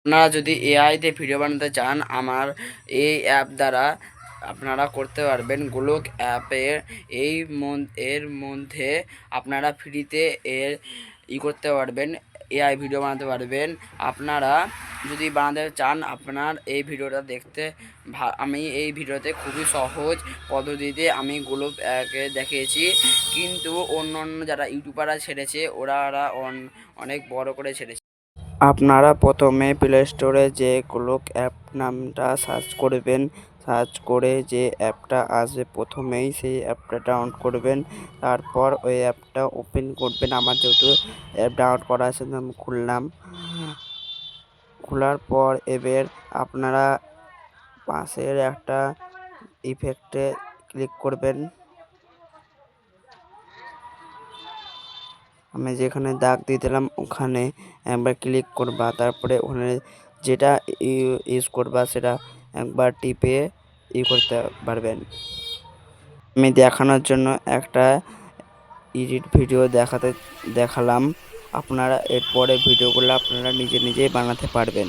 আপনারা যদি এআইতে ভিডিও বানাতে চান আমার এই অ্যাপ দ্বারা আপনারা করতে পারবেন। গোলক অ্যাপের এর মধ্যে আপনারা ফ্রিতে করতে পারবেন, এআই ভিডিও বানাতে পারবেন। আপনারা যদি বানাতে চান আপনার এই ভিডিওটা দেখতে আমি এই ভিডিওতে খুবই সহজ পদ্ধতিতে আমি গোলক অ্যাপকে দেখিয়েছি, কিন্তু অন্য যারা ইউটিউবাররা ছেড়েছে ওরা অনেক বড় করে ছেড়েছে। আপনারা প্রথমে প্লে স্টোরে যে গোলক অ্যাপ নামটা সার্চ করবেন, সার্চ করে যে অ্যাপটা আসবে প্রথমেই সেই অ্যাপটা ডাউনলোড করবেন। তারপর ওই অ্যাপটা ওপেন করবেন। আমার যেহেতু অ্যাপ ডাউনলোড করা আছে আমি খুললাম। খোলার পর এবার আপনারা পাশের একটা ইফেক্টে ক্লিক করবেন। আমি যেখানে দাগ দিয়ে দিলাম ওখানে একবার ক্লিক করবা, তারপরে ওখানে যেটা ইউজ করবা সেটা একবার টিপে করতে পারবেন। আমি দেখানোর জন্য একটা এডিট ভিডিও দেখালাম। আপনারা এরপরে ভিডিওগুলো আপনারা নিজে নিজেই বানাতে পারবেন।